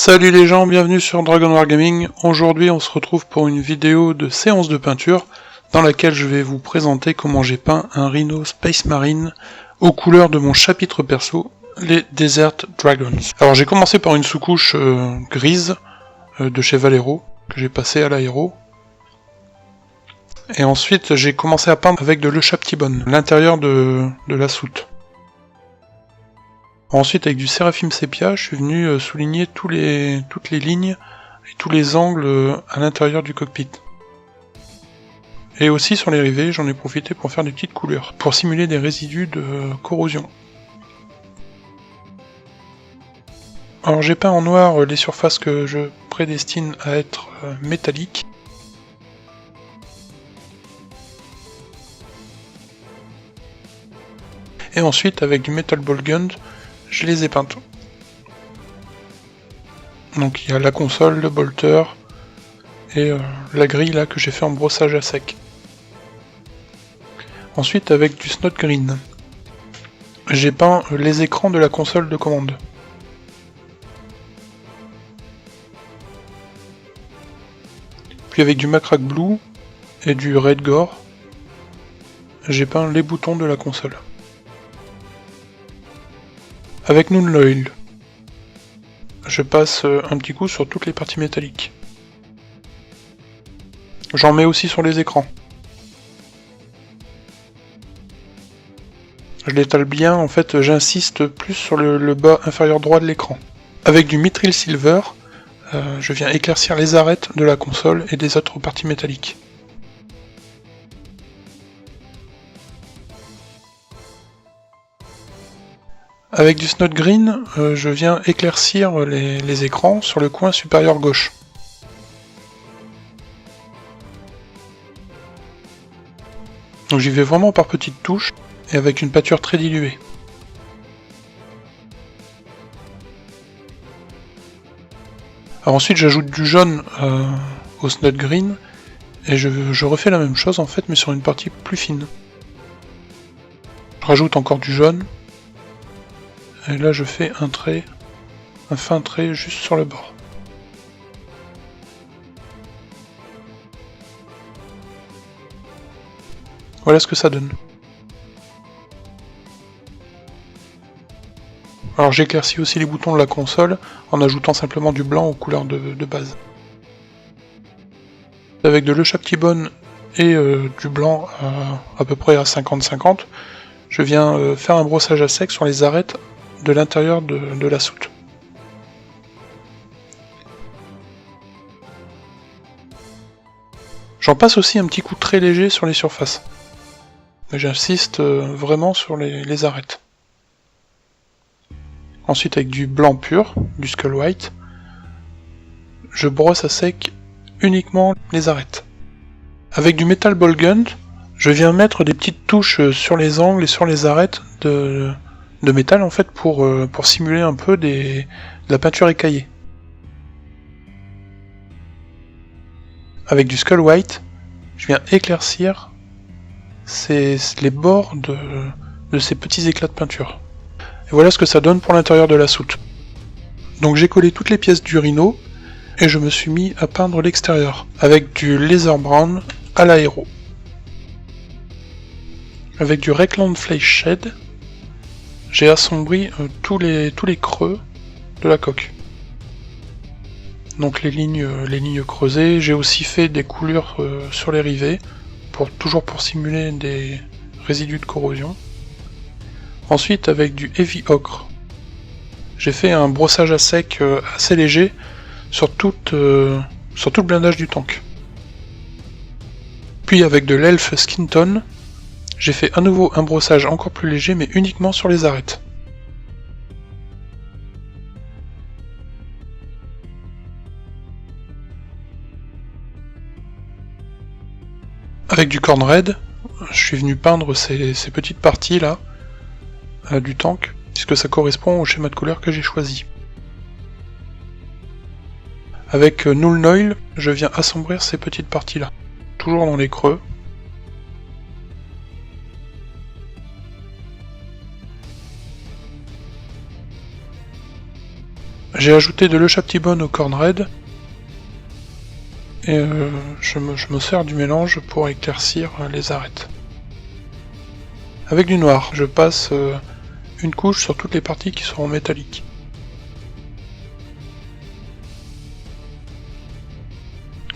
Salut les gens, bienvenue sur Dragon War Gaming. Aujourd'hui on se retrouve pour une vidéo de séance de peinture dans laquelle je vais vous présenter comment j'ai peint un Rhino Space Marine aux couleurs de mon chapitre perso, les Desert Dragons. Alors j'ai commencé par une sous-couche grise de chez Valero que j'ai passé à l'aéro. Et ensuite j'ai commencé à peindre avec de Le Chaptibone, l'intérieur de la soute. Ensuite, avec du Séraphim Sépia, je suis venu souligner toutes les lignes et tous les angles à l'intérieur du cockpit. Et aussi sur les rivets, j'en ai profité pour faire des petites couleurs, pour simuler des résidus de corrosion. Alors j'ai peint en noir les surfaces que je prédestine à être métalliques. Et ensuite, avec du Metal Ball Gun, je les ai peintes. Donc il y a la console, le bolter et la grille là que j'ai fait en brossage à sec. Ensuite avec du Snot Green, j'ai peint les écrans de la console de commande. Puis avec du Macrack Blue et du Red Gore, j'ai peint les boutons de la console. Avec Noon Oil, je passe un petit coup sur toutes les parties métalliques. J'en mets aussi sur les écrans. Je l'étale bien, en fait j'insiste plus sur le bas inférieur droit de l'écran. Avec du Mithril Silver, je viens éclaircir les arêtes de la console et des autres parties métalliques. Avec du Snot Green, je viens éclaircir les écrans sur le coin supérieur gauche. Donc j'y vais vraiment par petites touches et avec une pâture très diluée. Alors ensuite j'ajoute du jaune au Snot Green et je refais la même chose en fait mais sur une partie plus fine. Je rajoute encore du jaune. Et là je fais un fin trait juste sur le bord. Voilà ce que ça donne. Alors j'éclaircis aussi les boutons de la console en ajoutant simplement du blanc aux couleurs de base. Avec de Le Chaptibone et du blanc à peu près à 50-50, je viens faire un brossage à sec sur les arêtes de l'intérieur de la soute. J'en passe aussi un petit coup très léger sur les surfaces. J'insiste vraiment sur les arêtes. Ensuite avec du blanc pur, du Skull White, je brosse à sec uniquement les arêtes. Avec du Metal Ball Gun, je viens mettre des petites touches sur les angles et sur les arêtes de métal en fait pour simuler un peu de la peinture écaillée. Avec du Skull White, je viens éclaircir les bords de ces petits éclats de peinture. Et voilà ce que ça donne pour l'intérieur de la soute. Donc j'ai collé toutes les pièces du Rhino et je me suis mis à peindre l'extérieur avec du Laser Brown à l'aéro. Avec du Reckland Flake Shade, j'ai assombri tous les creux de la coque. Donc les lignes creusées, j'ai aussi fait des coulures sur les rivets, toujours pour simuler des résidus de corrosion. Ensuite avec du Heavy Ocre, j'ai fait un brossage à sec assez léger sur tout le blindage du tank. Puis avec de l'Elf Skin Tone, j'ai fait à nouveau un brossage encore plus léger mais uniquement sur les arêtes. Avec du Corn Red, je suis venu peindre ces petites parties là du tank, puisque ça correspond au schéma de couleur que j'ai choisi. Avec Noon Oil, je viens assombrir ces petites parties là, toujours dans les creux. J'ai ajouté de l'Euchaptibone au Corn Red. Et je me sers du mélange pour éclaircir les arêtes. Avec du noir, je passe une couche sur toutes les parties qui seront métalliques.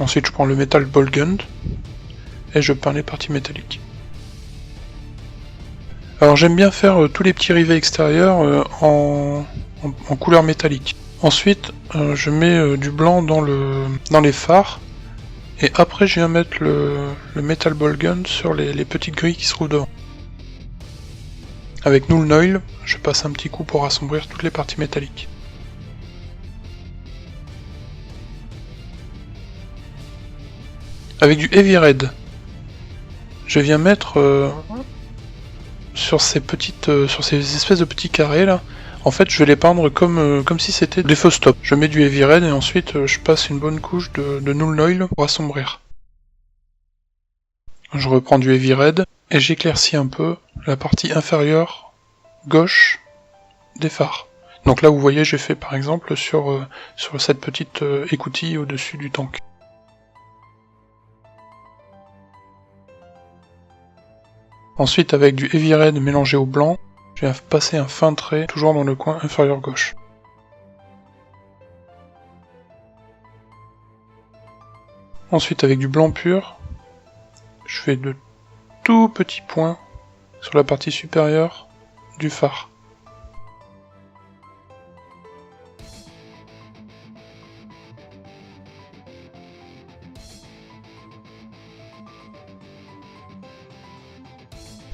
Ensuite, je prends le métal ball gun et je peins les parties métalliques. Alors j'aime bien faire tous les petits rivets extérieurs en couleur métallique. Ensuite, je mets du blanc dans les phares. Et après, je viens mettre le metal ball gun sur les petites grilles qui se trouvent devant. Avec Null Oil, je passe un petit coup pour assombrir toutes les parties métalliques. Avec du Heavy Red, je viens mettre sur ces espèces de petits carrés là. En fait, je vais les peindre comme si c'était des feux stop. Je mets du Heavy Red et ensuite je passe une bonne couche de Null Oil pour assombrir. Je reprends du Heavy Red et j'éclaircis un peu la partie inférieure gauche des phares. Donc là, vous voyez, j'ai fait par exemple sur cette petite écoutille au-dessus du tank. Ensuite, avec du Heavy Red mélangé au blanc, je viens passer un fin trait toujours dans le coin inférieur gauche. Ensuite, avec du blanc pur, je fais de tout petits points sur la partie supérieure du phare.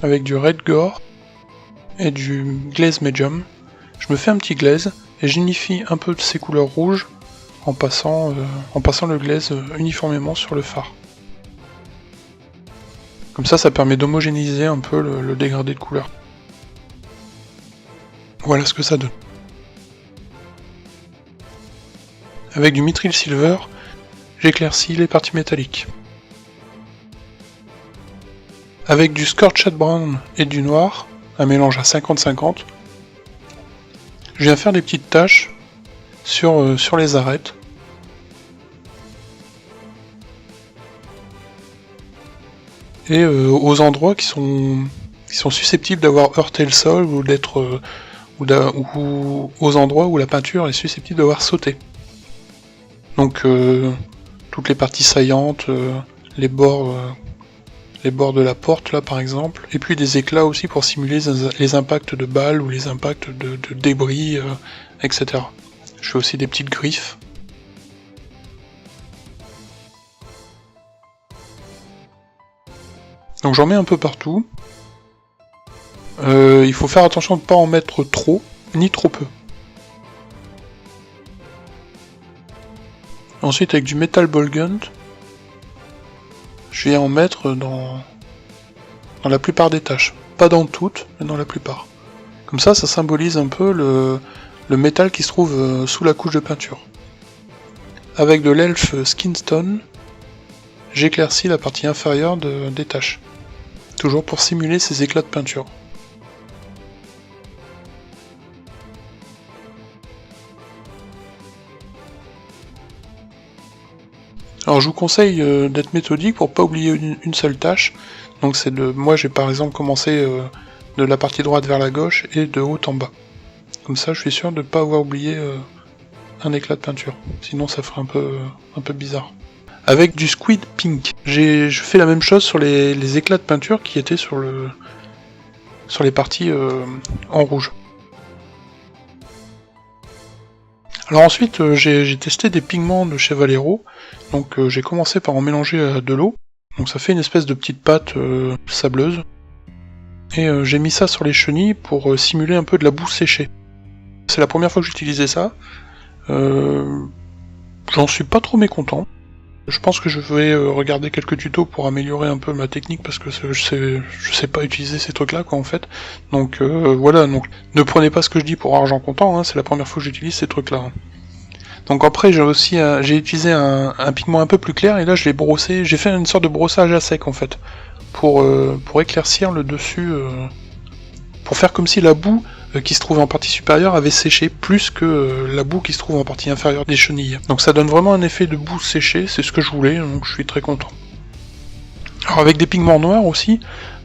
Avec du Red Gore et du glaze medium, je me fais un petit glaze et j'unifie un peu de ces couleurs rouges en passant le glaze uniformément sur le phare. Comme ça permet d'homogénéiser un peu le dégradé de couleur. Voilà ce que ça donne. Avec du Mithril Silver, j'éclaircis les parties métalliques. Avec du Scorched Brown et du noir, un mélange à 50-50, je viens faire des petites taches sur les arêtes. Et aux endroits qui sont susceptibles d'avoir heurté le sol ou ou aux endroits où la peinture est susceptible d'avoir sauté. Donc toutes les parties saillantes, les bords de la porte là par exemple, et puis des éclats aussi pour simuler les impacts de balles ou les impacts de débris, etc. Je fais aussi des petites griffes. Donc j'en mets un peu partout. Il faut faire attention de ne pas en mettre trop, ni trop peu. Ensuite avec du Metal Ball Gun, je vais en mettre dans la plupart des tâches. Pas dans toutes, mais dans la plupart. Comme ça symbolise un peu le métal qui se trouve sous la couche de peinture. Avec de l'Elf Skinstone, j'éclaircis la partie inférieure des tâches. Toujours pour simuler ces éclats de peinture. Alors je vous conseille d'être méthodique pour pas oublier une seule tâche. Donc moi j'ai par exemple commencé de la partie droite vers la gauche et de haut en bas. Comme ça je suis sûr de ne pas avoir oublié un éclat de peinture. Sinon ça ferait un peu bizarre. Avec du Squid Pink, je fais la même chose sur les éclats de peinture qui étaient sur les parties en rouge. Alors ensuite, j'ai testé des pigments de chez Vallejo, donc j'ai commencé par en mélanger à de l'eau, donc ça fait une espèce de petite pâte sableuse, et j'ai mis ça sur les chenilles pour simuler un peu de la boue séchée. C'est la première fois que j'utilisais ça, j'en suis pas trop mécontent. Je pense que je vais regarder quelques tutos pour améliorer un peu ma technique parce que je sais pas utiliser ces trucs là quoi en fait. Donc voilà, donc ne prenez pas ce que je dis pour argent comptant, hein, c'est la première fois que j'utilise ces trucs là. Hein. Donc après j'ai utilisé un pigment un peu plus clair et là je l'ai brossé, j'ai fait une sorte de brossage à sec en fait pour éclaircir le dessus, pour faire comme si la boue qui se trouve en partie supérieure avait séché plus que la boue qui se trouve en partie inférieure des chenilles. Donc ça donne vraiment un effet de boue séchée, c'est ce que je voulais, donc je suis très content. Alors avec des pigments noirs aussi,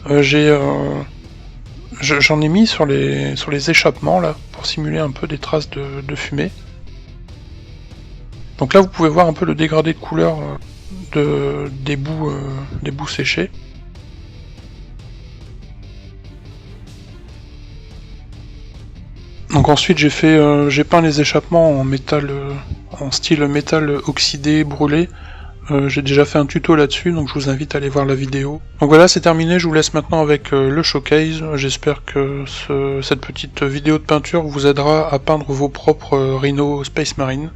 j'en ai mis sur les échappements là, pour simuler un peu des traces de fumée. Donc là vous pouvez voir un peu le dégradé de couleur des boues séchées. Donc ensuite j'ai peint les échappements en métal, en style métal oxydé, brûlé. J'ai déjà fait un tuto là-dessus, donc je vous invite à aller voir la vidéo. Donc voilà, c'est terminé, je vous laisse maintenant avec le showcase. J'espère que cette petite vidéo de peinture vous aidera à peindre vos propres Rhino Space Marine.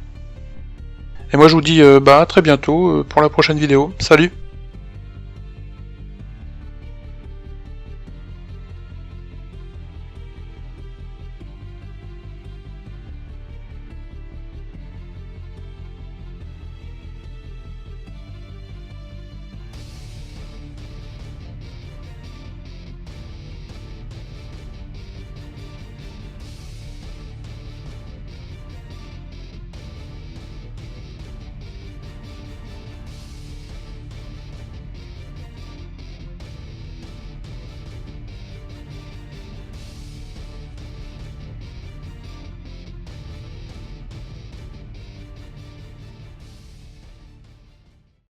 Et moi je vous dis à très bientôt pour la prochaine vidéo. Salut!